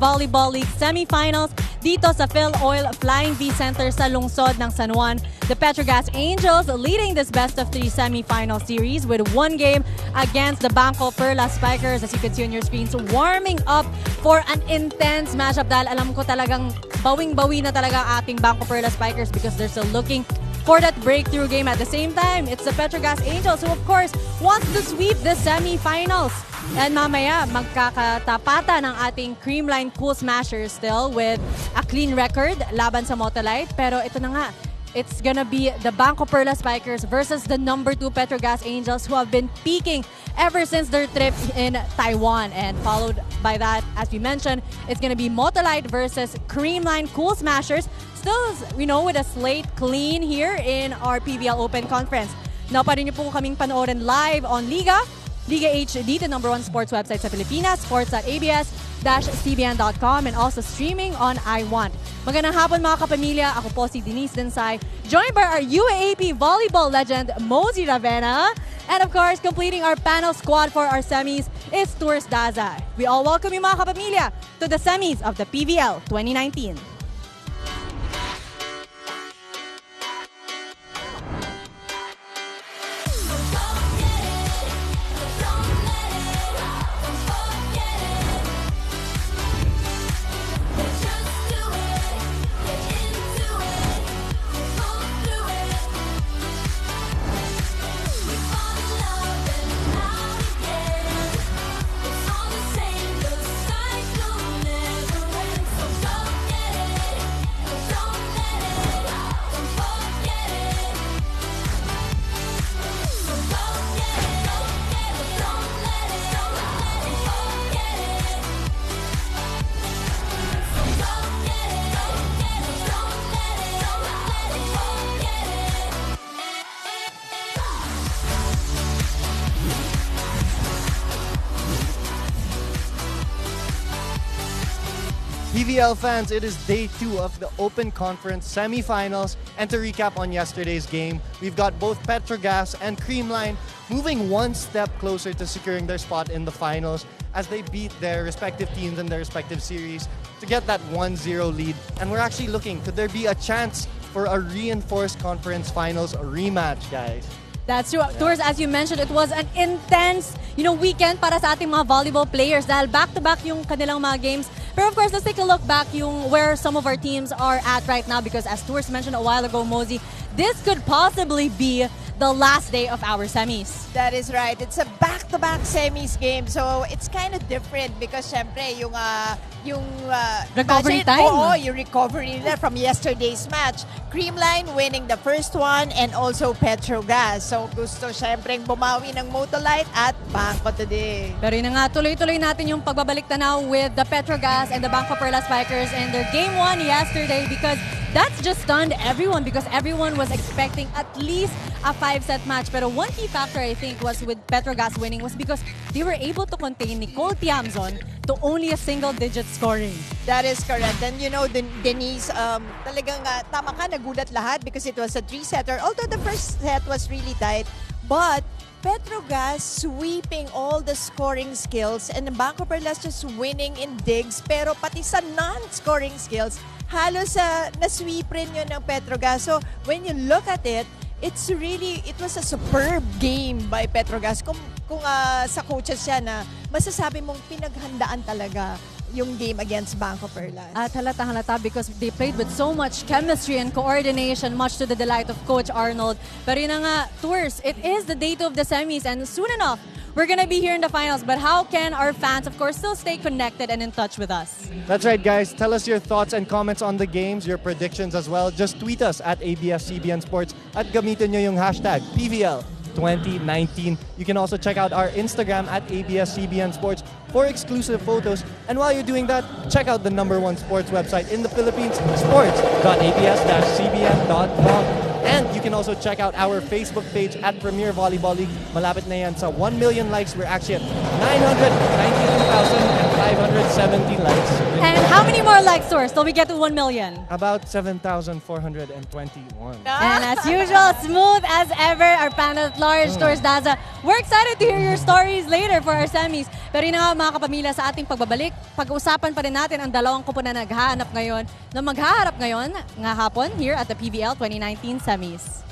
Volleyball League semifinals dito sa Phil Oil Flying V Center sa lungsod ng San Juan. The Petro Gazz Angels leading this best-of-3 semifinal series with one game against the Banko Perlas Spikers, as you can see on your screens, warming up for an intense matchup dahil alam ko talagang bawing-bawi na talaga ang ating Banko Perlas Spikers because they're still looking for that breakthrough game. At the same time, it's the Petro Gazz Angels who of course wants to sweep the semifinals. And mamaya, magkakatapatan ng ating Creamline Cool Smashers still with a clean record laban sa Motolite. Pero ito na nga, it's gonna be the Banko Perlas Spikers versus the number 2 Petro Gazz Angels who have been peaking ever since their trip in Taiwan. And followed by that, as we mentioned, it's gonna be Motolite versus Creamline Cool Smashers. Still, with a slate clean here in our PBL Open Conference. Naparin niyo po kaming panoorin live on Liga HD, the #1 sports website sa Pilipinas, sports.abs-cbn.com, and also streaming on iWant. Magandang hapon mga kapamilya, ako po si Denise Densay, joined by our UAAP volleyball legend, Mosey Ravena. And of course, completing our panel squad for our semis is Tours Daza. We all welcome you mga kapamilya to the semis of the PVL 2019. PVL fans, it is day 2 of the Open Conference semifinals. And to recap on yesterday's game, we've got both Petro Gazz and Creamline moving one step closer to securing their spot in the finals as they beat their respective teams in their respective series to get that 1-0 lead. And we're actually looking, could there be a chance for a reinforced conference finals rematch, guys? That's true. Tours, as you mentioned, it was an intense, weekend para sa ating mga volleyball players dahil back-to-back yung kanilang mga games. But of course, let's take a look back where some of our teams are at right now because as Tours mentioned a while ago, Mosey, this could possibly be the last day of our semis. That is right. It's a back-to-back semis game. So it's kind of different because syempre yung recovery time. Oo, yung recovery nila from yesterday's match. Creamline winning the first one and also Petro Gazz. So gusto syempre bumawi ng Motolite at Banko today. Pero yun na nga, tuloy-tuloy natin yung pagbabalik tanaw with the Petro Gazz and the Banko Perlas Spikers in their game 1 yesterday because that's just stunned everyone because everyone was expecting at least a 5-set match. Pero one key factor I think was with Petro Gazz winning was because they were able to contain Nicole Tiamzon to only a single-digit scoring. That is correct. And Denise, talagang tama ka, nagulat lahat because it was a 3-setter. Although the first set was really tight, but Petro Gazz sweeping all the scoring skills and the Banko Perlas just winning in digs. Pero pati sa non-scoring skills, halos na-sweep rin yun ng Petro Gazz. So when you look at it, it was a superb game by Petro Gazz. Kung sa coaches siya na masasabi mong pinaghandaan talaga yung game against Banko Perlas. At halata because they played with so much chemistry and coordination, much to the delight of Coach Arnold. Pero yun na nga, Tours, it is the day 2 of the semis and soon enough, we're gonna be here in the finals. But how can our fans, of course, still stay connected and in touch with us? That's right, guys. Tell us your thoughts and comments on the games, your predictions as well. Just tweet us at ABS-CBN Sports at gamitin nyo yung hashtag PVL 2019. You can also check out our Instagram at ABS-CBN Sports for exclusive photos. And while you're doing that, check out the #1 sports website in the Philippines, sports.abs-cbn.com. And you can also check out our Facebook page at Premier Volleyball League. Malapit na yan sa 1 million likes. We're actually at 992,570 likes. And how many more more like source till we get to 1 million? About 7,421. And as usual, smooth as ever, our panel at large, Tours Daza. We're excited to hear your stories later for our semis. Pero yun nga mga kapamilya, sa ating pagbabalik, pag-uusapan pa rin natin ang dalawang kupo na maghaharap ngayon nga hapon here at the PBL 2019 semis.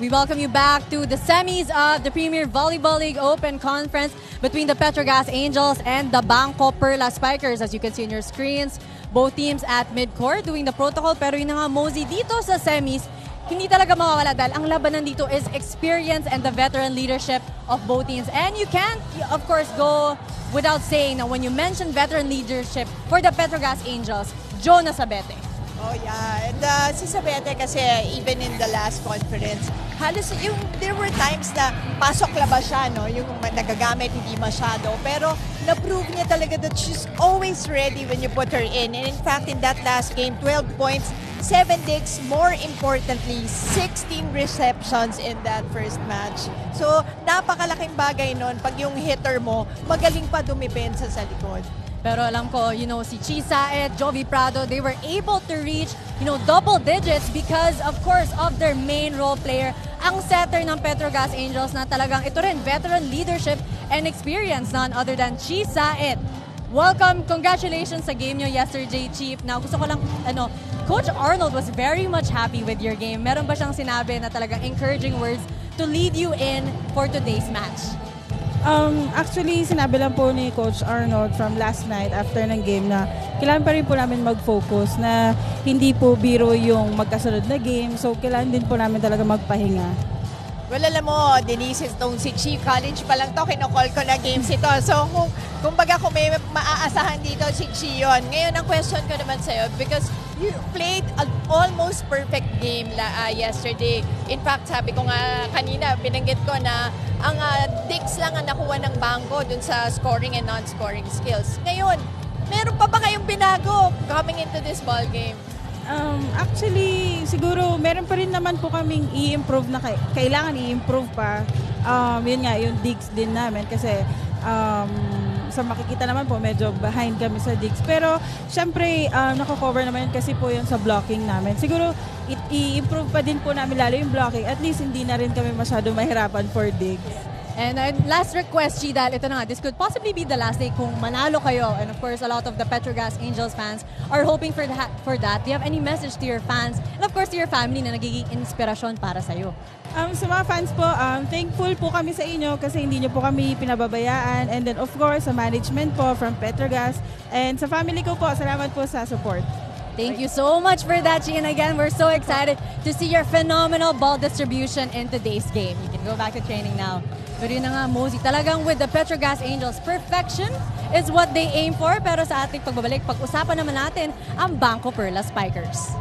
We welcome you back to the semis of the Premier Volleyball League Open Conference between the Petro Gazz Angels and the Banko Perlas Spikers. As you can see on your screens, both teams at mid-court doing the protocol. Pero yun na nga, Mosey, dito sa semis, hindi talaga mawawala dahil ang labanan dito is experience and the veteran leadership of both teams. And you can't, of course, go without saying na when you mention veteran leadership for the Petro Gazz Angels, Jonas Sabete. Oh yeah, and si Sabete kasi even in the last conference, halos there were times na pasok-labas siya, no? Yung nagagamit hindi masyado, pero na-prove niya talaga that she's always ready when you put her in. And in fact, in that last game, 12 points, 7 digs, more importantly, 16 receptions in that first match. So, napakalaking bagay nun pag yung hitter mo, magaling pa dumipensa sa likod. Pero alam ko, si Chi Saet, Jovi Prado, they were able to reach, double digits because, of course, of their main role player, ang setter ng Petro Gazz Angels na talagang ito rin, veteran leadership and experience, none other than Chi Saet. Welcome, congratulations sa game nyo yesterday, Chief. Now, gusto ko lang, Coach Arnold was very much happy with your game. Meron ba siyang sinabi na talagang encouraging words to lead you in for today's match? Actually, sinabi lang po ni Coach Arnold from last night after ng game na kailangan pa rin po namin mag-focus na hindi po biro yung magkasunod na game. So, kailangan din po namin talaga magpahinga. Well, alam mo, Denise, itong si Chi, college pa lang to, kinocall ko na games ito. So, kung may maaasahan dito si Chi yun. Ngayon, ang question ko naman sa'yo, because you played an almost perfect game yesterday. In fact, sabi ko nga kanina, binanggit ko na ang digs lang ang nakuha ng Banko dun sa scoring and non-scoring skills. Ngayon, meron pa ba kayong binago coming into this ball game? Actually, siguro meron pa rin naman po kaming i-improve na kailangan i-improve pa. Yun nga, yung digs din namin kasi sa makikita naman po, medyo behind kami sa digs. Pero, syempre, nako-cover naman yun kasi po yun sa blocking namin. Siguro, i-improve pa din po namin lalo yung blocking. At least, hindi na rin kami masyado mahirapan for digs. And last request, Chidal, ito na nga, this could possibly be the last day kung manalo kayo. And of course, a lot of the Petro Gazz Angels fans are hoping for that. Do you have any message to your fans and of course to your family na nagiging inspirasyon para sa'yo? Sa mga fans po, thankful po kami sa inyo kasi hindi nyo po kami pinababayaan. And then of course, sa management po from Petro Gazz. And sa family ko po, salamat po sa support. Thank you so much for that, Chi. And again, we're so excited to see your phenomenal ball distribution in today's game. You can go back to training now. Pero yun na nga, Mosey, talagang with the Petro Gazz Angels, perfection is what they aim for. Pero sa ating pagbabalik, pag-usapan naman natin ang Banko Perlas Spikers.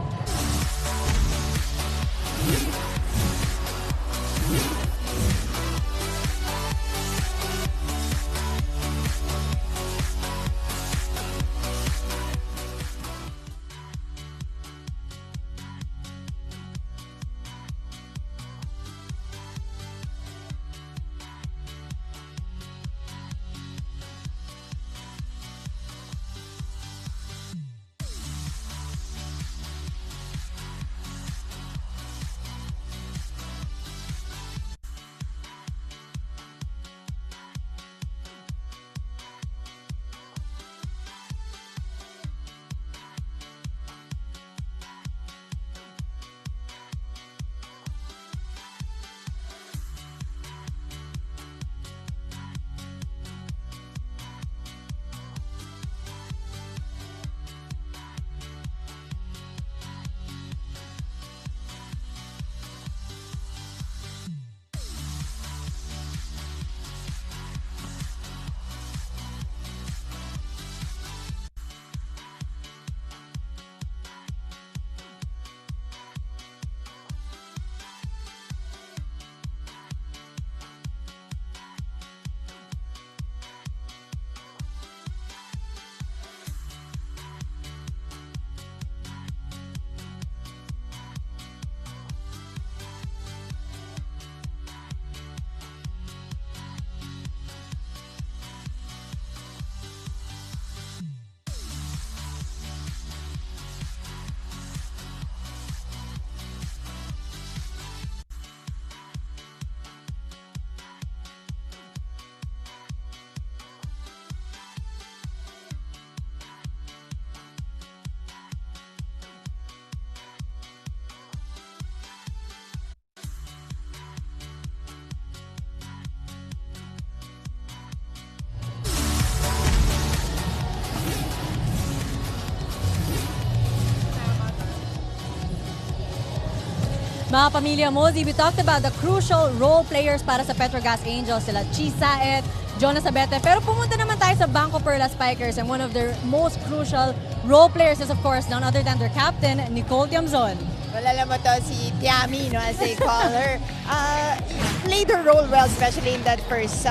Mga pamilya Mosey, we talked about the crucial role players para sa Petro Gazz Angels, sila Chi Saet, Jonas Abete. Pero pumunta naman tayo sa Banko Perlas Spikers, and one of their most crucial role players is of course none other than their captain, Nicole Tiamzon. Well, alam mo to, si Tiami, no, as they call her, played her role well, especially in that first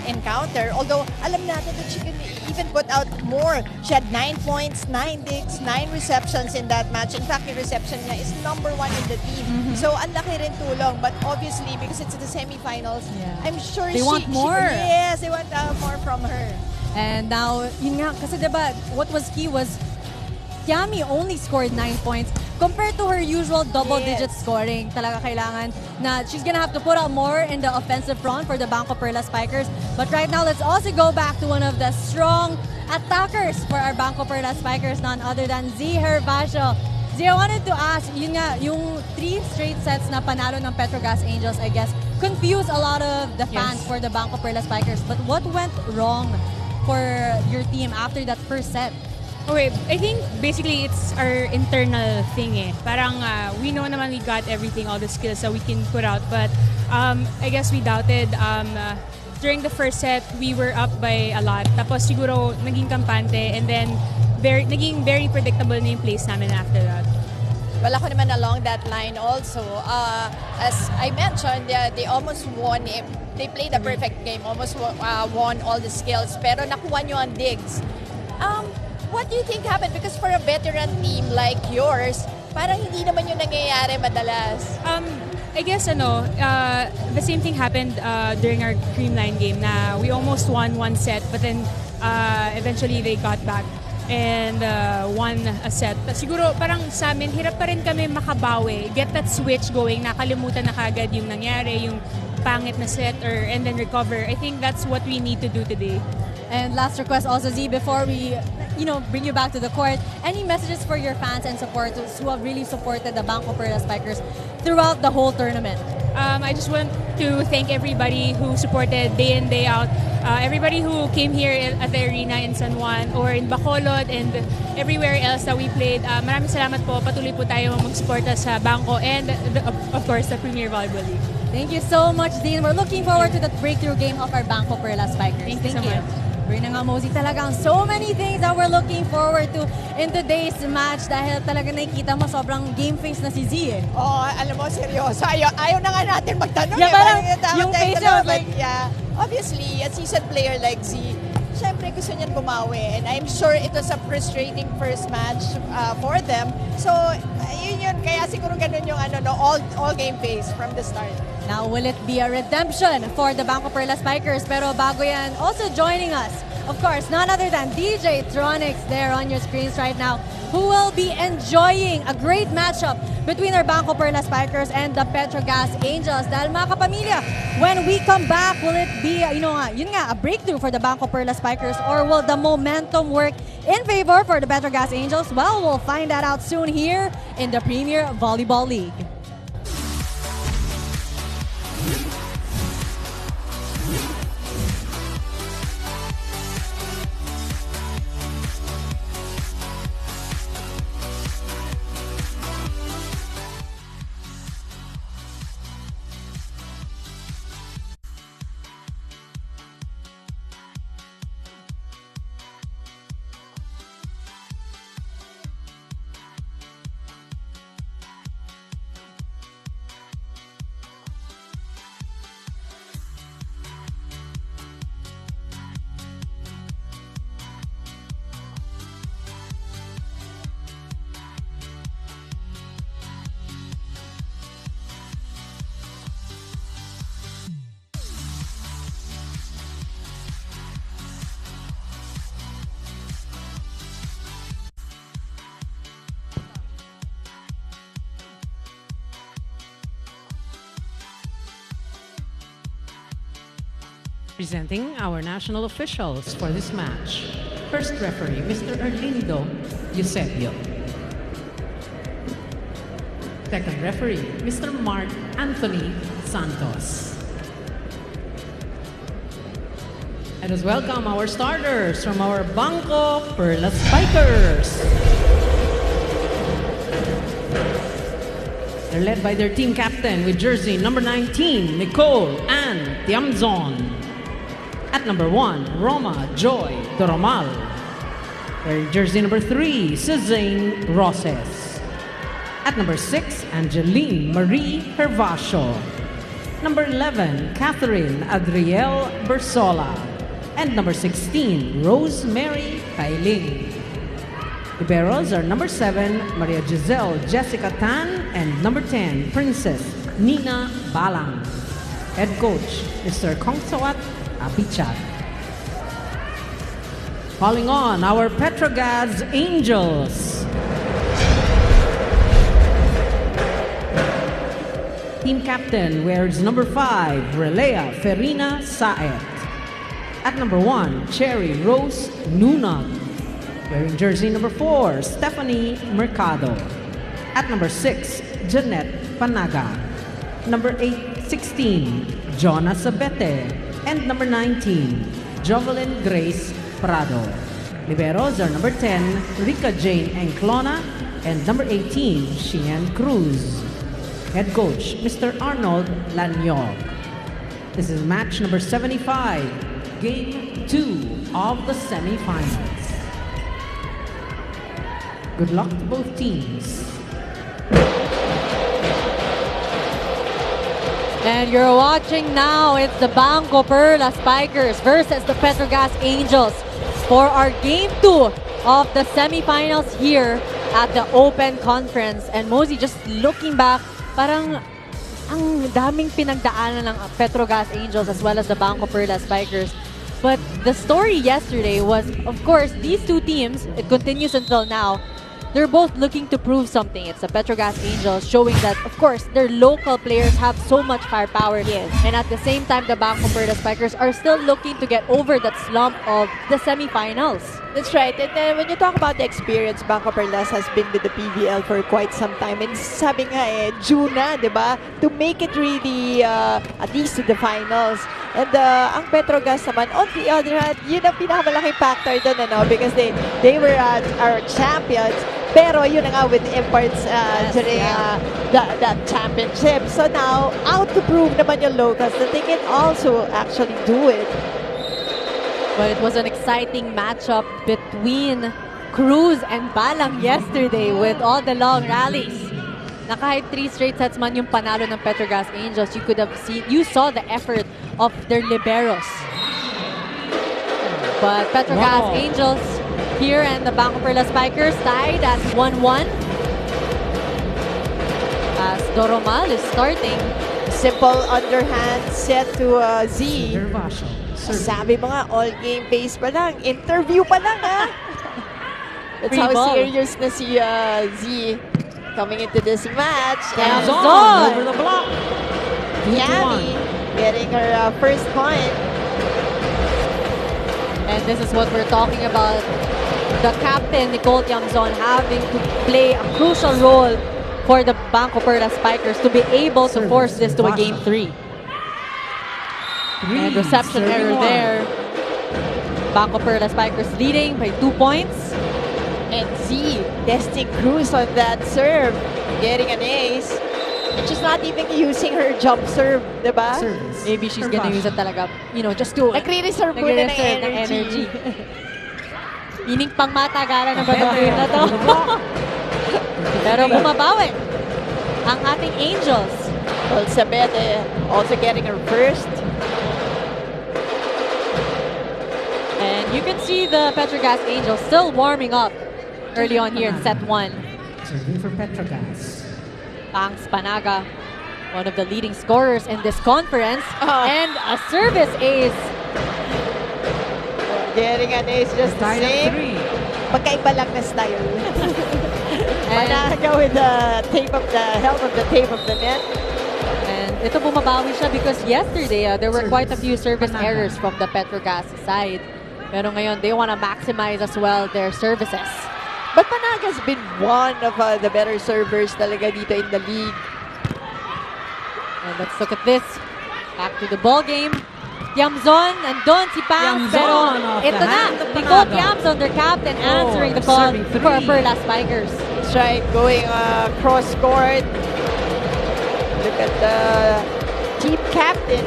encounter. Although, alam natin that she can even put out more. She had 9 points, 9 digs, 9 receptions in that match. In fact, yung reception niya is #1 in the team. So, ang laki rin tulong. But obviously, because it's the semifinals, I'm sure they want more. Yes, they want more from her. And now, yun nga, kasi diba, what was key was Tiami only scored 9 points compared to her usual double-digit scoring. Talaga kailangan na she's gonna have to put out more in the offensive front for the Banko Perlas Spikers. But right now, let's also go back to one of the strong attackers for our Banko Perlas Spikers, none other than Z Herbacio. Z, I wanted to ask, yun nga, yung 3 straight sets na panalo ng Petro Gazz Angels, I guess, confused a lot of the fans for the Banko Perlas Spikers. But what went wrong for your team after that first set? Okay, I think basically it's our internal thing eh. Parang we know naman we got everything, all the skills that we can put out. But I guess we doubted. During the first set, we were up by a lot. Tapos siguro naging kampante and then naging very predictable na yung plays namin after that. Well, ako naman along that line also. As I mentioned, they almost won. They played a perfect game, almost won all the skills. Pero nakuha nyo ang digs. What do you think happened? Because for a veteran team like yours, parang hindi naman yung nangyayari madalas. I guess the same thing happened during our Creamline game na we almost won one set but then eventually they got back and won a set. Siguro parang sa amin, hirap pa rin kami makabawi, get that switch going, nakalimutan na kagad yung nangyari, yung pangit na set and then recover. I think that's what we need to do today. And last request also, Z, before we bring you back to the court, any messages for your fans and supporters who have really supported the Banko Perlas Spikers throughout the whole tournament? I just want to thank everybody who supported day in, day out. Everybody who came here at the arena in San Juan or in Bacolod and everywhere else that we played. Maraming salamat po. Patuloy po tayo magsuporta sa Banko and of course the Premier Volleyball League. Thank you so much, Dean. We're looking forward to the breakthrough game of our Banko Perlas Spikers. Thank you so much. Rina nga, Mosey, talagang so many things that we're looking forward to in today's match dahil talaga nakikita mo sobrang game face na si Z eh. Oh, alam mo, seryoso. Ayaw na nga natin magtanong. Yeah, parang yung face niya was like... Yeah, obviously, a seasoned player like Z, syempre gusto niyan bumawi. And I'm sure it was a frustrating first match for them. So, yun. Kaya siguro ganun yung all game face from the start. Now, will it be a redemption for the Banko Perlas Spikers? Pero bago yan, also joining us, of course, none other than DJ Tronics there on your screens right now, who will be enjoying a great matchup between our Banko Perlas Spikers and the Petro Gazz Angels. Dahil mga kapamilya, when we come back, will it be, a breakthrough for the Banko Perlas Spikers, or will the momentum work in favor for the Petro Gazz Angels? Well, we'll find that out soon here in the Premier Volleyball League. Presenting our national officials for this match. First referee, Mr. Erlindo Eusebio. Second referee, Mr. Mark Anthony Santos. Let us welcome our starters from our Banko Perlas Spikers. They're led by their team captain with jersey number 19, Nicole Ann Tiamzon. At number 1, Roma Joy Doromal. Wearing jersey number 3, Suzanne Roses. At number 6, Angeline Marie Hervasio. Number 11, Catherine Adriel Bersola. And number 16, Rosemary Kailing. Liberos are number 7, Maria Giselle Jessica Tan, and number 10, Princess Nina Balang. Head coach, Mr. Kongsawat Abichat. Calling on our Petro Gazz Angels. Team captain wears number 5, Relea Ferina Saet. At number 1, Cherry Rose Nunag. Wearing jersey number 4, Stephanie Mercado. At number 6, Jeanette Panaga. Number 16, Jonas Abete. And number 19, Jovelyn Grace Prado. Liberos are number 10, Rica Jane Enclona, and number 18, Xian Cruz. Head coach, Mr. Arnold Lanyog. This is match number 75, game 2 of the semifinals. Good luck to both teams. And you're watching now, it's the Banko Perlas Spikers versus the Petro Gazz Angels for our Game 2 of the semifinals here at the Open Conference. And Mosey, just looking back, parang ang daming pinagdaanan ng Petro Gazz Angels as well as the Banko Perlas Spikers. But the story yesterday was, of course, these two teams, it continues until now, they're both looking to prove something. It's the Petro Gazz Angels showing that, of course, their local players have so much firepower. Yes. And at the same time, the Banko Perlas Spikers are still looking to get over that slump of the semifinals. That's right. And then when you talk about the experience, Banko Perlas has been with the PBL for quite some time. And sabi nga June na, di ba? To make it really at least to the finals. And ang Petro Gazz naman, on the other hand, yun ang pinakamalaking factor doon, because they were our champions. Pero yun na nga with imports during that championship. So now, out to prove naman yung locals that they can also actually do it. Well, it was an exciting matchup between Cruz and Balang yesterday with all the long rallies. Na kahit 3 straight sets man yung panalo ng Petro Gazz Angels, you saw the effort of their liberos. But Petro Gazz Angels here and the Banko Perlas Spikers tied at 1-1. As Doromal is starting. Simple underhand set to Z. Gervasio. Sabi mo nga, all-game base pa lang. Interview pa lang, ha? That's Free how ball. serious na si Z coming into this match. Hands And on over the block. 2-1. Yami getting her first point. And this is what we're talking about. The captain, Nicole Tiamzon, having to play a crucial role for the Banko Perlas Spikers to be able to force this to a Game 3. And reception error there. Banko Perlas Spikers leading by 2 points. And Z testing Cruz on that serve. Getting an ace. And she's not even using her jump serve, diba? Service. Maybe she's gonna use it talaga, just to Nagre-reserve muna ng nagre-reserve energy. Meaning pang matagalan ng babae na to. Pero bumabawi ang ating Angels. Well, Sabete also getting her first. And you can see the Petro Gazz Angels still warming up early on here in set 1. Serving for Petro Gazz. Pangs Panaga, one of the leading scorers in this conference. And a service ace. Getting an ace just the Tied same. at 3. Magkaiba lang na style. And, Panaga with the help of the tape of the net. and ito bumabawi siya because yesterday there were quite a few service errors from the Petro Gazz side. Pero ngayon, they want to maximize as well their services. But Panaga's been one of the better servers talaga dito in the league. And let's look at this. Back to the ball game. Tiamzon, andun si Pangs. Tiamzon Pero off ito the na. hand of Nicole Panaga. Tiamzon, their captain, answering the call serving for three. Perlas Spikers. That's right, going cross court. Look at the team captain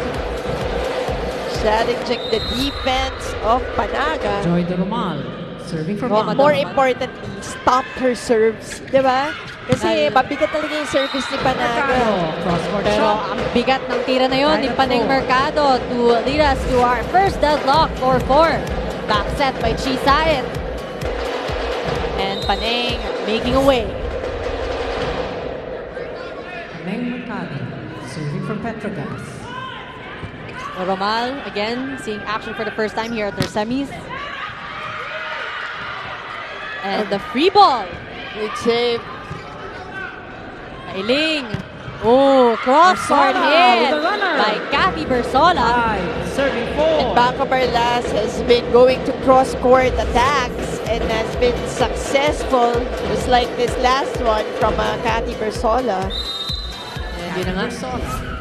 challenging the defense of Panaga. Joy Doromal. Serving for Roma Banko. More importantly, stop her serves. Diba? Kasi mabigat talaga yung service ni Panaga. Cross-court Pero shot. ang bigat ng tira na yun ni Tied at Paneng 4. Mercado to lead us to our first deadlock, 4-4. Back set by Chi Sayet. And Paneng making away. Meng Mercado. Serving for Petro Gazz. Romal, again, seeing action for the first time here at their semis. And the free ball. Good save. Ailing. Oh, cross-court Bersola hit with the runner. by Kathy Bersola. 5. Serving 4. Banko Perlas has been going to cross-court attacks and has been successful, just like this last one from Cathy Bersola. And yun na nga.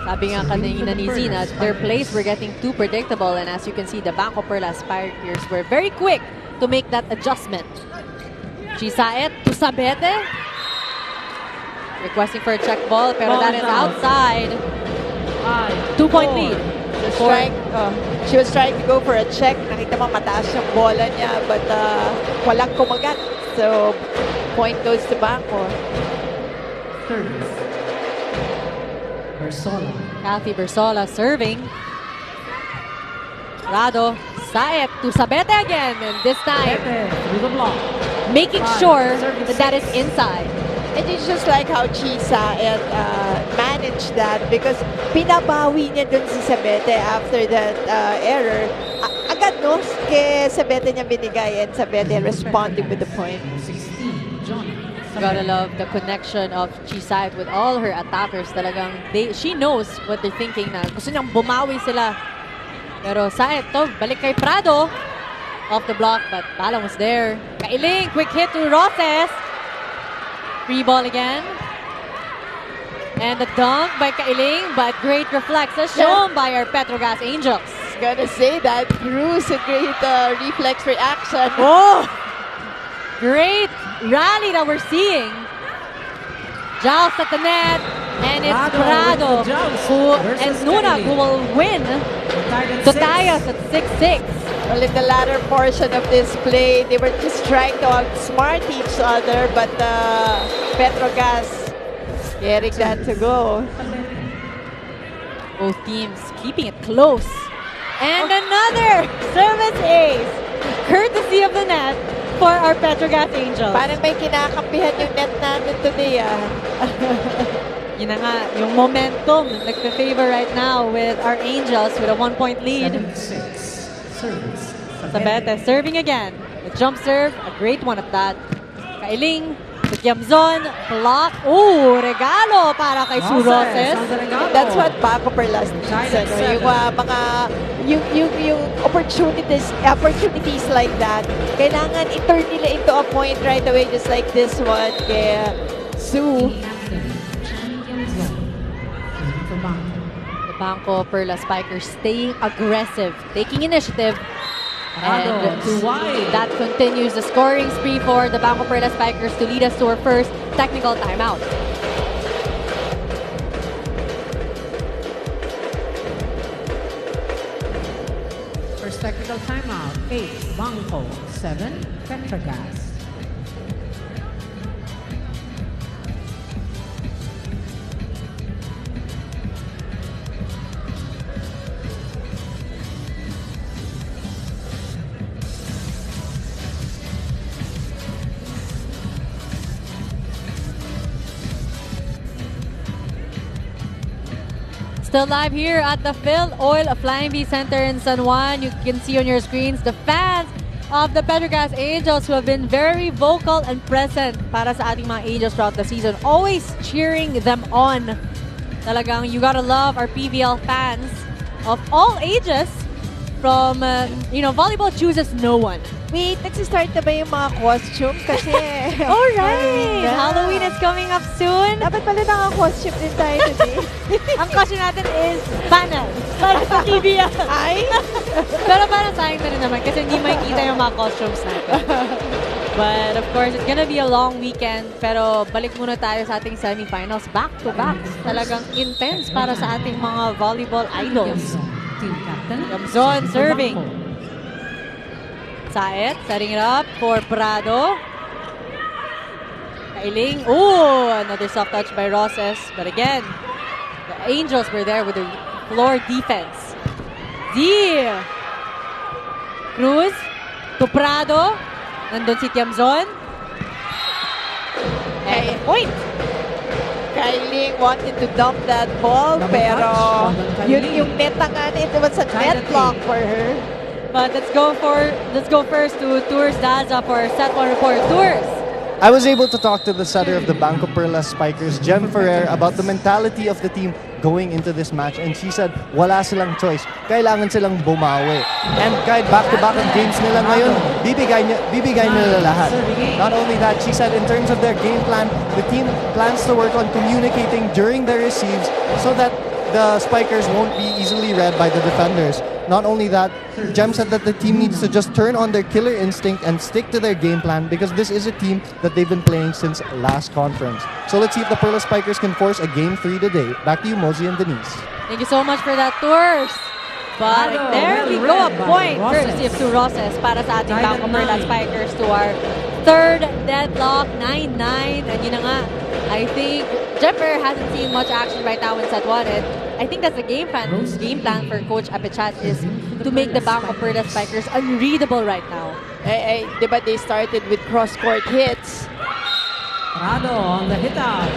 Sabi nga kanina ni Zina, their plays were getting too predictable, and as you can see, the Banko Perlas Spikers were very quick to make that adjustment. Chisaet to Sabete. Requesting for a check ball, pero Ball that is out. outside. 5. 2-point lead. She was trying to go for a check. Nakita mo mataas yung bola niya, but walang kumagat. So, point goes to Banko. Service. Bersola. Kathy Bersola serving. Rado, Saet to Sabete again, and this time Pete through the block. making 5, sure serving that that is 6. inside. And it's just like how Chisa and managed that because pinabawi niya dun si Sabete after that error. Agad kay Sabete niya binigay and Sabete responding with the point. 16. Johnny. Gotta love the connection of Chisait with all her attackers. Talagang she knows what they're thinking na gusto niyang bumawi sila. Pero Saet to, balik kay Prado. Off the block, but Balang was there. Kailing, quick hit to Roses. Free ball again. And the dunk by Kailing, but great reflexes shown by our Petro Gazz Angels. Gonna say that Cruz, a great reflex reaction. Oh! Great rally that we're seeing. Joust at the net, and it's Prado and Nunag who will win to tie us at 6-6. Well, in the latter portion of this play, they were just trying to outsmart each other, but Petro Gazz getting that to go. Both teams keeping it close. And another service ace, courtesy of the net for our Petro Gazz Angels. Parang may kinakampihan yung net natin today, Yun na nga, yung momentum nagpa-favor right now with our Angels with a 1-point lead. 7-6. Service. Sabete serving again. The jump serve, a great one at that. Kailing, to Kiamzon, block. Oh, regalo para kay Su Roses. That's what Banko Perlas needs. Yung mga yung opportunities like that, kailangan i-turn nila into a point right away, just like this one kay Su. Banko Perlas Spikers staying aggressive, taking initiative, and that continues the scoring spree for the Banko Perlas Spikers to lead us to our first technical timeout. First technical timeout. 8 Banko, 7 Petro Gazz. Still live here at the Phil Oil Flying V Center in San Juan. You can see on your screens the fans of the Petro Gazz Angels who have been very vocal and present para sa ating mga Angels throughout the season. Always cheering them on. Talagang you gotta love our PVL fans of all ages. From, volleyball chooses no one. Wait, nagsistart na ba yung mga costume? Kasi... Alright! Halloween is coming up soon. Dapat pala naka-costume din tayo today. Ang costume natin is panel. Like sa PBL. Ay! Pero parang sayang na rin naman kasi hindi makikita yung mga costumes natin. But of course, it's gonna be a long weekend. Pero balik muna tayo sa ating semifinals. Back-to-back. Talagang intense para sa ating mga volleyball idols. Team captain. Gamzon serving. Saet setting it up for Prado. Kailing. Ooh, another soft touch by Roses. But again, the Angels were there with the floor defense. Z. Cruz to Prado. Nandun si Tiamzon. And point. Kailing wanted to dump that ball, pero yun yung net na nga, it was a net block for her. But let's go first to Tours Daza for set one report. Tours. I was able to talk to the setter of the Banko Perlas Spikers, Jem Ferrer, about the mentality of the team going into this match, and she said wala silang choice. Kailangan silang bumawi. And kahit back-to-back ang games nila ngayon, bibigay nila lahat. Not only that, she said in terms of their game plan, the team plans to work on communicating during their receives so that the Spikers won't be easily read by the defenders. Not only that, Jem said that the team needs to just turn on their killer instinct and stick to their game plan because this is a team that they've been playing since last conference. So let's see if the Perlas Spikers can force a Game 3 today. Back to you, Mozi and Denise. Thank you so much for that, Tours. But there we go, a point courtesy of Su Roses para sa ating Banko Perlas Spikers to our third deadlock, 9-9. And yun na nga, I think Jemper hasn't seen much action right now in set 1. And I think that's the game plan for Coach Apichat is to make the Banko Perlas Spikers unreadable right now. Diba they started with cross-court hits? Prado on the hit out.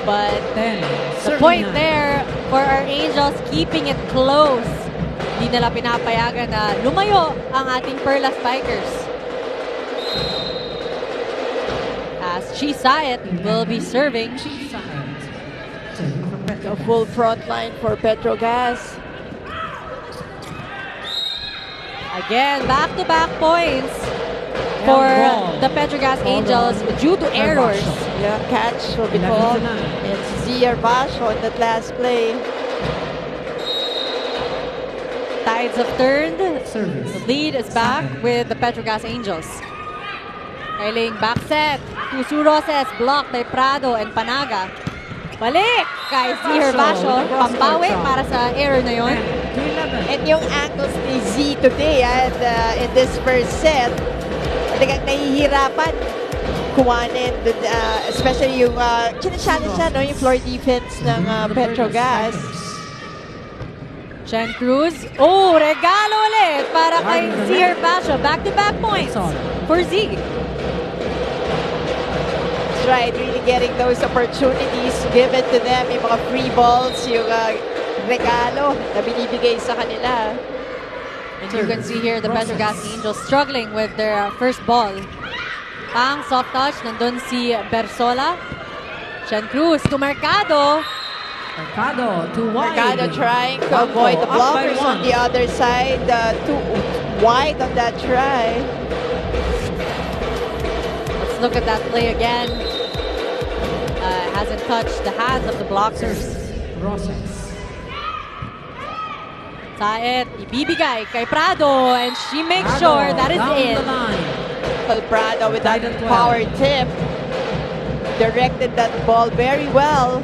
But the 10, point there for our Angels, keeping it close. Hindi nila pinapayagan na lumayo ang ating Perlas Spikers. As Chi Saet will be serving. A full front line for Petro Gazz. Again, back-to-back points for the Petro Gazz Angels due to errors. Yeah, catch will be called. It's Zia Basho on that last play. Tides have turned. Service. The lead is back with the Petro Gazz Angels. Kailing back set. Tusu Roses blocked by Prado and Panaga. Balik kay Zia Basho. Pambawi para sa error na yon. And yung angles ni Z today and in this first set, talagang nahihirapan kuwanin, especially yung challenge siya, no, yung floor defense ng Petro Gazz. Chen Cruz. Oh, regalo ulit para kay Zia Basho. Back-to-back points for Z. That's right, really getting those opportunities given to them, yung mga free balls, yung regalo na binibigay sa kanila. And you can see here the Petro Gazz Angels struggling with their first ball. Pang soft touch, nandun si Bersola. Chen Cruz to Mercado. Mercado, too wide. Mercado trying to avoid the blockers on the other side. Too wide on that try. Let's look at that play again. Hasn't touched the hands of the blockers. Roses. Saet, ibibigay kay Prado and she makes sure that is in. Well, Prado with that power tip directed that ball very well.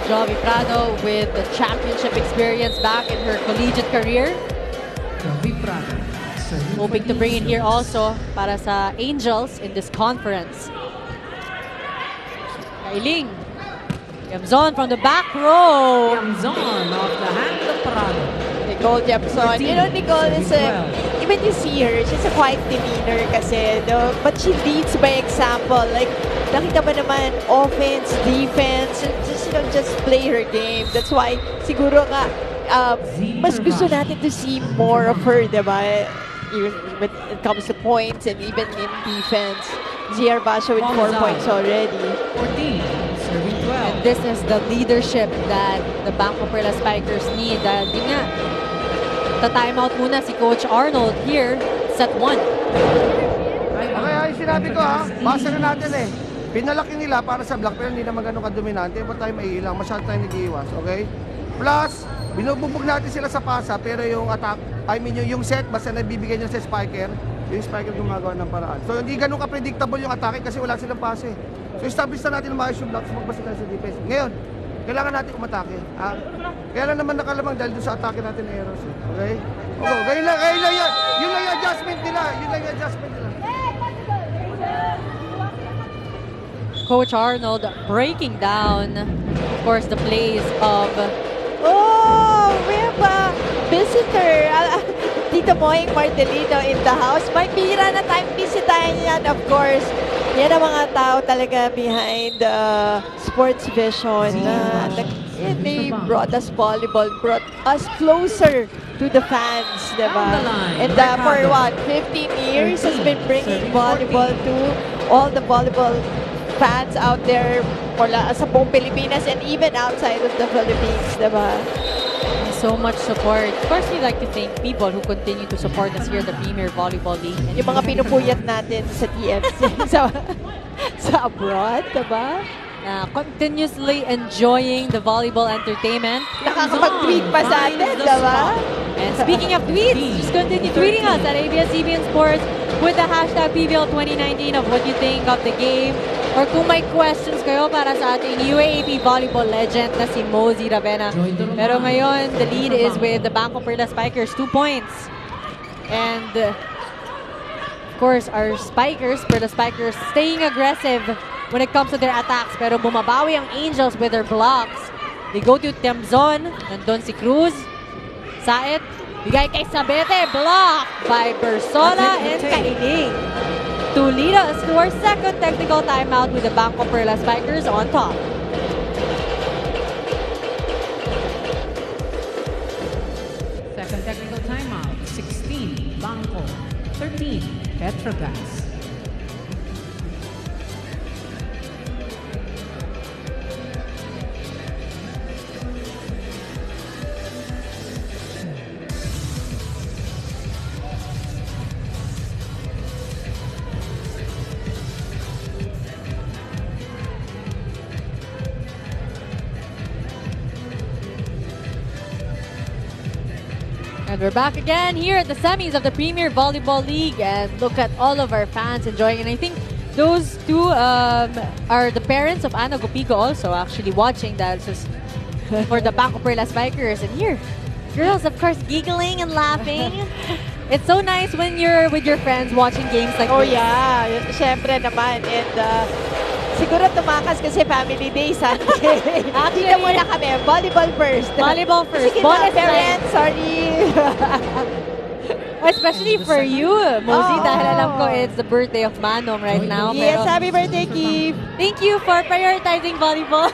Jovi Prado with the championship experience back in her collegiate career. Hoping to bring it here also para sa Angels in this conference. Kailing. Yamzon from the back row. Yamzon off the hand of Prado. Nicole Jepson. You know, Nicole is even you see her, she's a quiet demeanor kasi, no? But she leads by example. Like, nakita mo naman, offense, defense, just play her game. That's why, siguro nga, mas gusto natin to see more of her, diba? Even when it comes to points and even in defense. Zia Basho with 4 points already. 14, serving 12. And this is the leadership that the Banko Perlas Spikers need. Dahil yun nga, ta-timeout muna si Coach Arnold here, set 1. Okay, ay sinabi ko ha, basa na natin eh. Pinalaki nila para sa block pero hindi naman ganun kadominante. Ba't tayo maiilang? Masyado tayo nag-iiwas, okay? Plus, binububog natin sila sa pasa pero yung attack, I mean yung set, basta nabibigay nyo sa spiker, yung spiker gumagawa ng paraan. So hindi ganun ka-predictable yung atake kasi wala silang pase. So establish na natin ang maayos yung blocks, magbasa tayo sa defense. Ngayon, kailangan natin umatake. Kaya lang naman nakalamang dahil doon sa atake natin na errors. Okay? Okay, ngayon lang yan. Yun lang yung adjustment nila. Coach Arnold breaking down, of course, the plays of... Oh, we have a visitor. Tito Moing Martelino in the house. May bira na tayong bisitahin yan, of course. Yan ang mga tao talaga behind Sports Vision. They brought us volleyball, brought us closer to the fans, diba? And for what, 15 years has been bringing volleyball to all the volleyball fans out there sa buong Pilipinas and even outside of the Philippines, diba? So much support. Of course, we'd like to thank people who continue to support us here at the Premier Volleyball League. Yung mga pinupuyat natin sa TFC, sa abroad, diba? Continuously enjoying the volleyball entertainment. Nakakapag-tweet pa sa atin, diba? And speaking of tweets, just continue tweeting us at ABS-CBN Sports with the hashtag PVL2019 of what you think of the game. Or kung may questions kayo para sa ating UAAP volleyball legend na si Mosey Ravena. Pero ngayon, the lead is with the Banko Perlas Spikers, 2 points. And of course, our Spikers, Perlas Spikers, staying aggressive when it comes to their attacks. Pero bumabawi ang Angels with their blocks. They go to Temzon, nandun si Cruz. Saet, bigay kay Sabete, blocked by Bersola and Kailing. To lead us to our second technical timeout with the Banko Perlas Spikers on top. Second technical timeout, 16, Banko, 13, Petro Gazz. And we're back again here at the semis of the Premier Volleyball League, and look at all of our fans enjoying. And I think those two are the parents of Ana Gopico also actually watching that just for the Banko Perlas Bikers. And here, girls of course giggling and laughing. It's so nice when you're with your friends watching games like Oh this. yeah, syempre naman. And siguro tumakas kasi family day Sunday. Dito muna kami, volleyball first. Volleyball first. Sige Bonus na, parents, sorry. Especially for you, Mosey, Oh. dahil alam ko it's the birthday of Manong right now. Yes, Pero happy birthday, Keith. thank you for prioritizing volleyball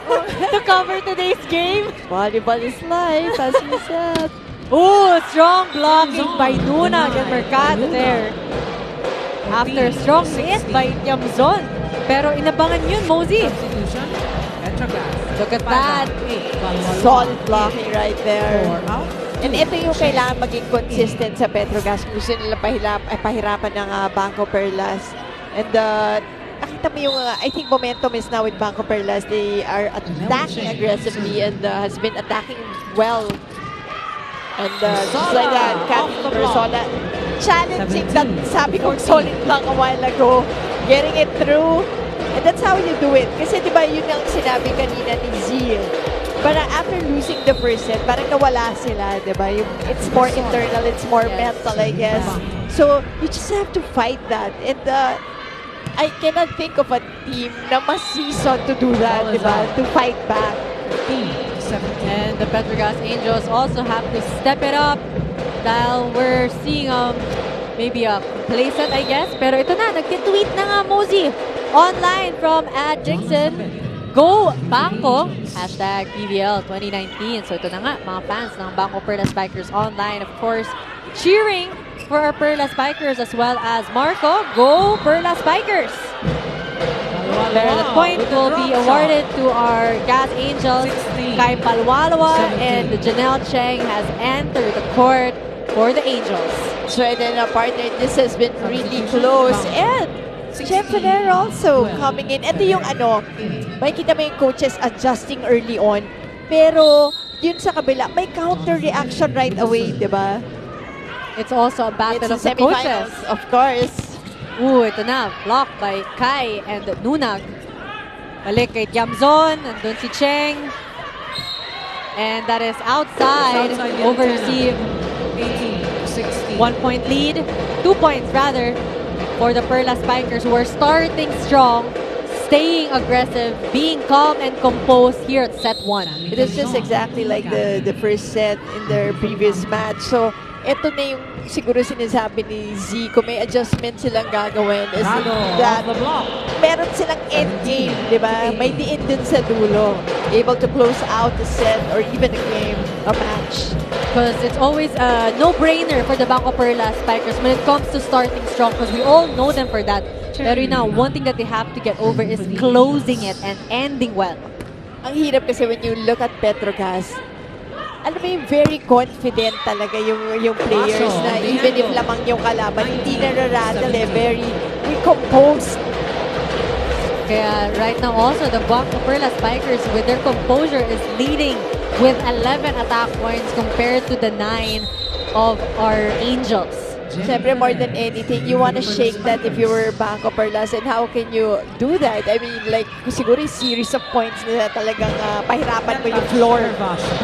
to cover today's game. Volleyball is life, as you said. Ooh, strong blocking by Nuna and Mercado there. After a strong miss by Tiamzon. Pero inabangan yun, Mosey. Substitution. Petro Gazz. Look at that. Solid blocking right there. 4 out. And ito yung kailangan maging consistent sa Petro Gazz. Gusto nila pahirapan ng Banko Perlas. And nakita mo yung, I think momentum is now with Banko Perlas. They are attacking aggressively and has been attacking well. And just like that, Captain Bersola challenging that sabi kong solid lang a while ago. Getting it through. And that's how you do it. Kasi di ba yun ang sinabi kanina ni Zee. Parang after losing the first set, parang nawala sila, di ba? It's more internal, it's more mental, I guess. So, you just have to fight that. And I cannot think of a team na mas seasoned to do that, di ba? To fight back. And the Petro Gazz Angels also have to step it up dahil we're seeing maybe a playset, I guess. Pero ito na, nagtitweet na nga Mosey online from @Jixon. Go Banko! Hashtag PVL 2019. So ito na nga, mga fans ng Banko Perlas Bikers online, of course, cheering for our Perlas Bikers as well as Marco. Go Perlas Bikers! Pero the point will be awarded to our Gazz Angels. Kai Palwalawa and Janelle Cheng has entered the court for the Angels. So, and then partner, this has been really close. And Jeff Ferrer also coming in. Ito yung makikita mo yung coaches adjusting early on. Pero, yun sa kabila, may counter reaction right away, di ba? It's also a battle of the coaches. Of course. Ooh, ito na. Blocked by Kai and Nunag. Balik kay Tiamzon. Nandun si Cheng. And that is outside. Over-receive. 18-16. 1 point lead. 2 points rather for the Perlas Bikers who are starting strong, staying aggressive, being calm and composed here at set 1. It is just exactly like the first set in their previous match. So, ito na yung siguro sinasabi ni Z, kung may adjustment silang gagawin is that meron silang end game, di ba? May diin din sa dulo. Able to close out the set or even a game, a match. Because it's always a no-brainer for the Banko Perlas Bikers when it comes to starting strong because we all know them for that. Pero now, one thing that they have to get over is closing it and ending well. Ang hirap kasi when you look at Petro Gazz, alam mo yung very confident talaga yung players na even if lamang yung kalaban, hindi na-rattle very composed. Kaya right now also, the Banko Perlas Bikers with their composure is leading with 11 attack points compared to the 9 of our Angels. Siyempre, more than anything, you want to shake that if you were Banko Perlas. And how can you do that? I mean, like, siguro yung series of points na talagang pahirapan mo yung floor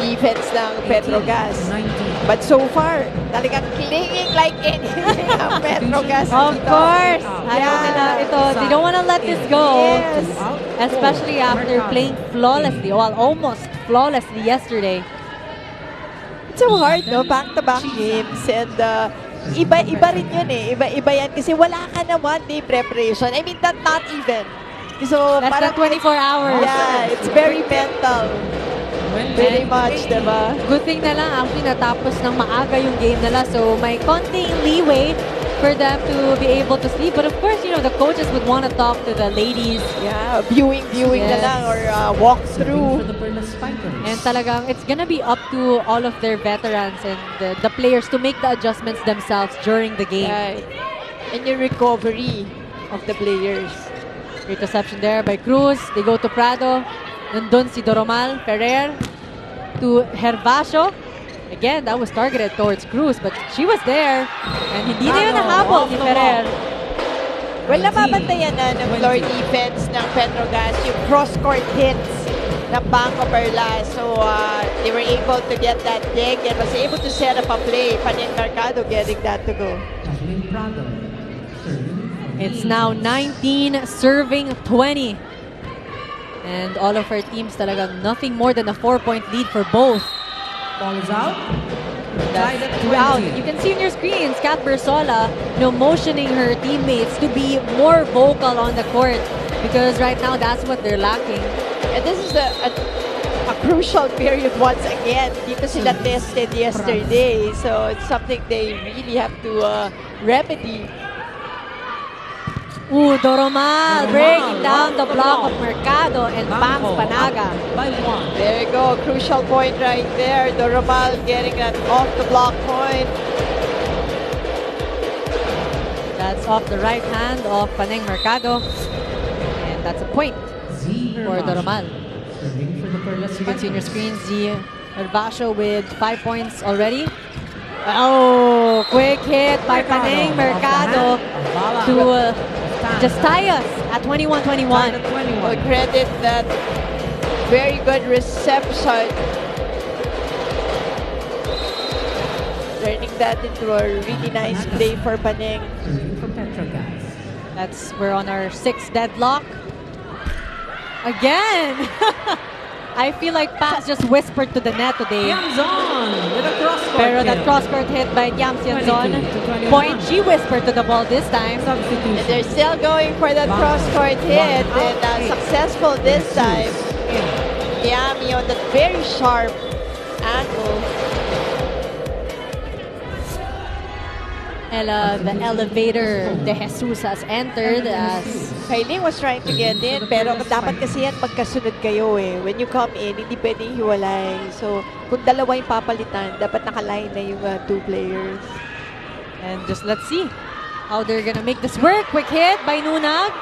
defense ng Petro Gazz. But so far, talagang clinging like anything ang Petro Gazz. Of course! Ayaw nila ito. They don't want to let this go. Yes. Especially after playing flawlessly, well, almost flawlessly yesterday. It's so hard, no? Back-to-back games. And iba rin yun eh. Iba yan kasi wala ka na 1 day preparation. I mean, that not even. So, Less than 24 hours. Yeah, it's very mental. Very much, diba? Good thing na lang, actually, natapos ng maaga yung game nila. So, may konting leeway for them to be able to sleep. But of course, you know, the coaches would want to talk to the ladies. Yeah, viewing na lang or walk through. And talagang, it's gonna be up to all of their veterans and the players to make the adjustments themselves during the game. Right. And your recovery of the players. Great reception there by Cruz. They go to Prado. Nandun si Doromal Ferrer to Hervasio. Again, that was targeted towards Cruz, but she was there. And hindi na yun nahabol ni Ferrer. Well, nababantayan na ng floor defense ng Petro Gazz yung cross-court hits ng Banko Perlas. So, they were able to get that dig and was able to set up a play. Paneng Mercado getting that to go. It's now 19 serving 20. And all of our teams talagang nothing more than a 4-point lead for both. Ball is out. That's two out. You can see on your screens, Kat Bersola, motioning her teammates to be more vocal on the court because right now that's what they're lacking. And this is a crucial period once again. Dito sila tested yesterday. So it's something they really have to remedy. Ooh, Doromal breaking down the block of Mercado and Banks Panaga. By 1. There you go. Crucial point right there. Doromal getting an off-the-block point. That's off the right hand of Paneng Mercado. And that's a point for Doromal. You can see on your screen Z Herbacio with 5 points already. Oh, quick hit by Paneng Mercado to just tie us at 21-21. We'll credit that very good reception. Turning that into a really nice play for Paneng. We're on our 6th deadlock. Again! I feel like Paz just whispered to the net today. Tiamzon with a cross-court Pero that kill. cross-court hit by Tiam Tiamzon. 22 to 21. Point, she whispered to the ball this time. Substitution. And they're still going for that cross-court hit and successful this time. Yami on that very sharp angle. Ella, the elevator de Jesus has entered as Kailing was trying to get in, pero dapat kasi yan magkasunod kayo eh. When you come in, hindi pwedeng hiwalay. So, kung dalawa yung papalitan, dapat nakaline na yung two players. and just let's see how they're gonna make this work. Quick hit by Nunag.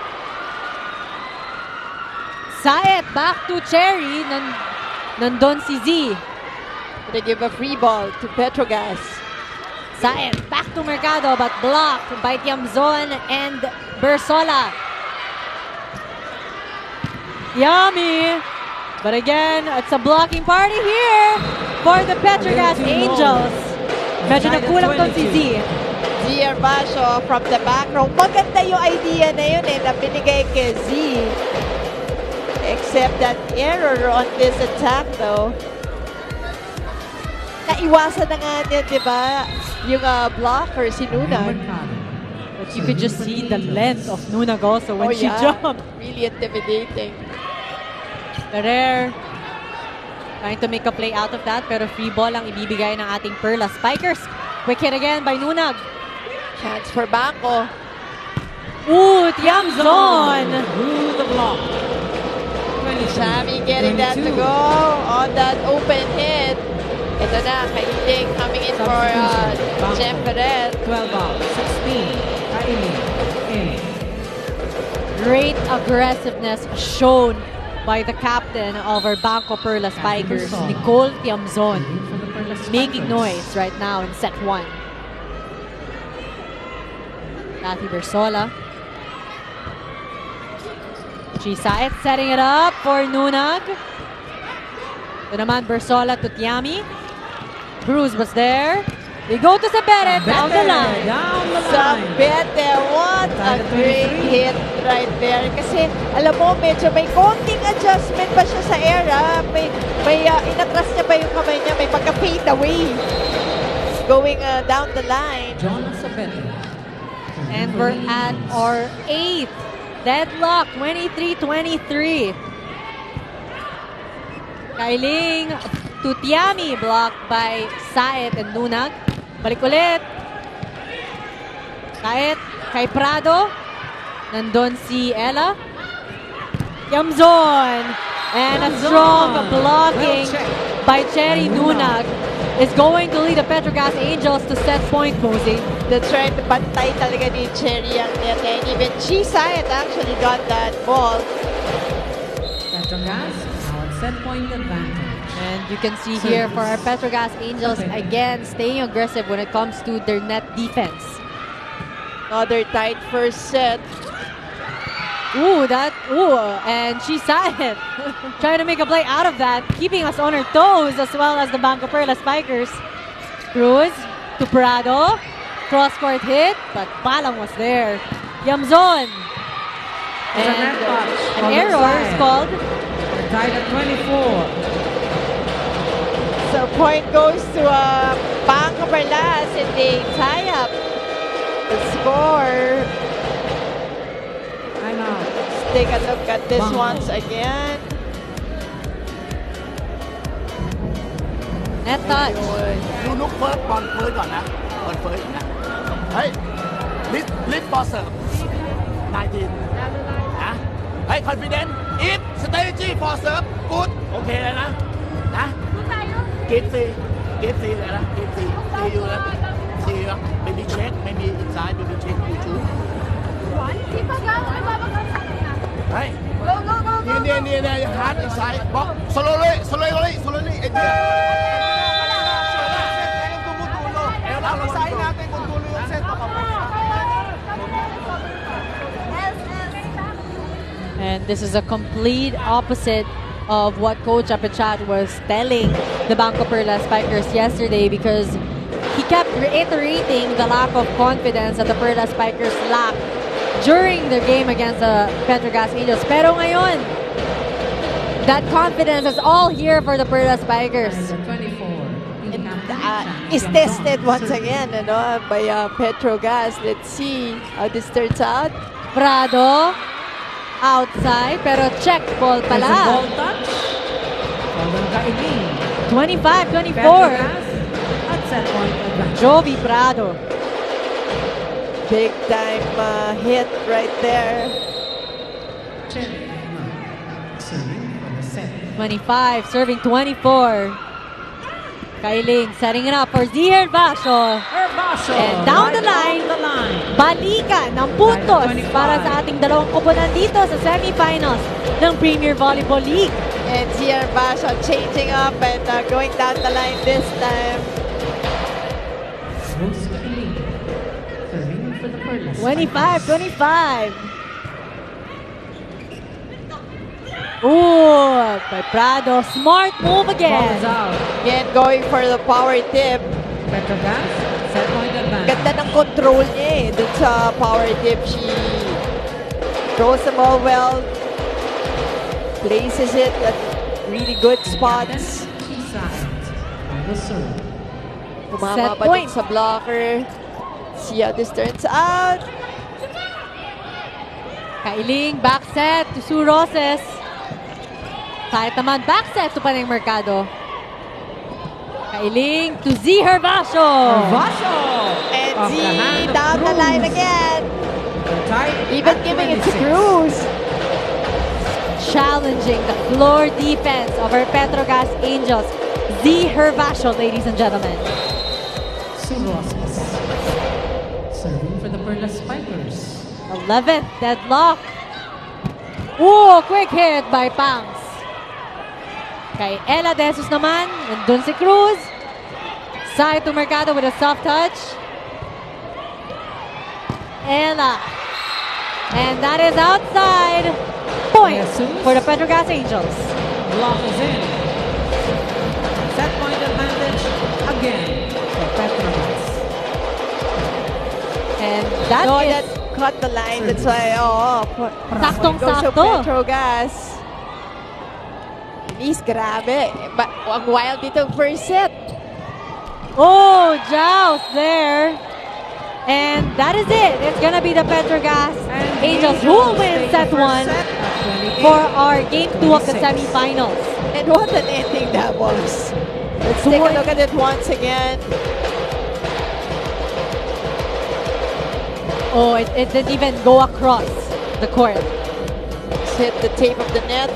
Saet back to Cherry. Nandun si Z. They give a free ball to Petro Gazz. Saet back to Mercado but blocked by Tiamzon and Bersola. Yummy! But again, it's a blocking party here for the Petro Gazz Angels. Medyo nagkulang tong si Z. Z Herbacio from the back row. Maganda yung idea na yun eh, na binigay kay Z. Except that error on this attack though. Naiwasan na nga niya, di ba? Yung blocker, si Nunag. But you could just see the length of Nunag also when she jumped. Really intimidating. Ferrer trying to make a play out of that, pero free ball ang ibibigay ng ating Perlas Spikers. Quick hit again by Nunag. Chance for Banko. Ooh, Tiamzon! Through the block. Sammy getting that to go on that open hit. Ito na, Kailing coming in for Jeff Ferrer. 12 out. 16. Kailing. In. Great aggressiveness shown by the captain of our Banko Perlas Spikers, Nicole Tiamzon, making noise right now in set 1. Kathy Bersola. Chisaet setting it up for Nunag. Ito naman Bersola to Tiami. Cruz was there. They go to Sabete down the line. Down the line. Sabete, what a great hit right there. Kasi alam mo, medyo may konting adjustment pa siya sa air. May inatras niya pa yung kamay niya. May pagka-fade away. Going down the line. John Sabete. And we're at our 8th deadlock, 23-23. Kailing to Tiami, blocked by Saet and Nunag. Balik ulit. Saet kay Prado. Nandun si Ella. Tiamzon. And a strong blocking by Cherry Nunag is going to lead the Petro Gazz Angels to set point, Posey. That's right, bantay talaga ni Cherry ang net. And even Chisaet actually got that ball. Petro Gazz now at set point advantage. And you can see here for our Petro Gazz Angels, again, staying aggressive when it comes to their net defense. Another tight first set. And she saw it. Trying to make a play out of that, keeping us on her toes as well as the Banko Perlas spikers. Cruz to Prado. Cross-court hit, but Balang was there. Yamzon. And an error is called. We're tied at 24. So point goes to Banko Perlas and they tie up the score. I'm out. Let's take a look at this Banko. once again. Net touch. You look first บอลเฟิร์สก่อนนะบอลเฟิร์สนะเฮ้ยลิฟต์ for serve 19นะเฮ้ย confident if strategy for serve good โอเคเลยนะกิฟซีเลยนะกิฟซีอยู่นะซีนะไม่มีเช็คไม่มีอินไซด์ไม่มีเช็คยูทูบเฮ้ยเนี่ยฮาร์ดอินไซด์บล็อกสโลลี่เอ็นเดียAnd this is a complete opposite of what Coach Apichat was telling the Banko Perlas spikers yesterday, because he kept reiterating the lack of confidence that the Perlas spikers lacked during their game against the Petro Gazz Angels. Pero ngayon, that confidence is all here for the Perlas spikers. Is tested once again by Petro Gazz. Let's see how this turns out. Prado, outside, pero check ball pala. Ball touch. 25-24. At set point advantage. Jovi Prado. Big time hit right there. Serving for the set. 25, serving 24. Kailing setting it up for Z Herbacio. And down the line, balikan ng puntos para sa ating dalawang koponan dito sa semifinals ng Premier Volleyball League. And Zia Basha changing up and going down the line this time. Rose Kailing. Serving for the Perlas. 25-25. Ooh, by Prado. Smart move Ball again. is out. Again, going for the power tip. Petro Gazz, set point advantage. Ganda ng control niya dun sa power tip. She throws the ball well, places it at really good spots. On the serve. Tumama Set pa point. dun sa blocker. See how this turns out. Kailing, back set to Sue Roses. Kahit naman back set to Panay Mercado. Kailing to Z Herbacio. And Off Z the hand of down the Cruz. line again. Tied Even at giving it to 26. Cruz. Challenging the floor defense of our Petro Gazz Angels. Z Herbacio, ladies and gentlemen. Roses. Serving for the Perlas Spikers. 11th deadlock. Ooh, quick hit by Pangs. Kay Ella De Jesus naman, nandun si Cruz. Side to Mercado with a soft touch. Ella. And that is outside. Point for the Petro Gazz Angels. Block is in. Set point advantage again for Petro Gazz. And that No, is that cut the line. That's why, saktong-sakto. goes to Petro Gazz. Denise, grabe. Ang wild dito first set. Oh, joust there. And that is it. It's gonna be the Petro Gazz Angels who will win set 1 for our game 2 of the semifinals. And what an ending that was. Let's take a look at it once again. Oh, it didn't even go across the court. Let's hit the tape of the net.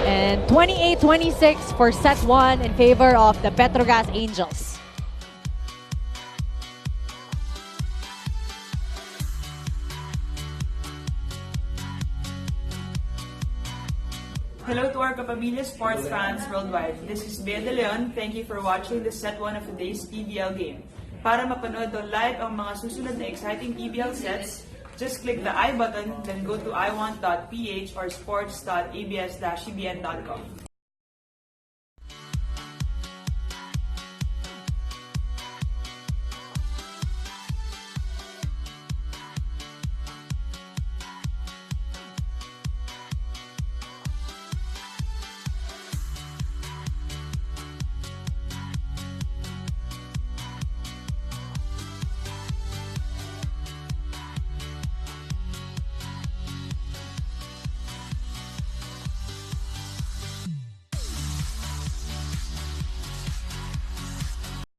And 28-26 for set 1 in favor of the Petro Gazz Angels. Hello to our Kapamilya sports fans worldwide. This is Bea De Leon. Thank you for watching the set 1 of today's PBL game. Para mapanood o live ang mga susunod na exciting PBL sets, just click the I button, then go to iWant.ph or sports.abs-cbn.com.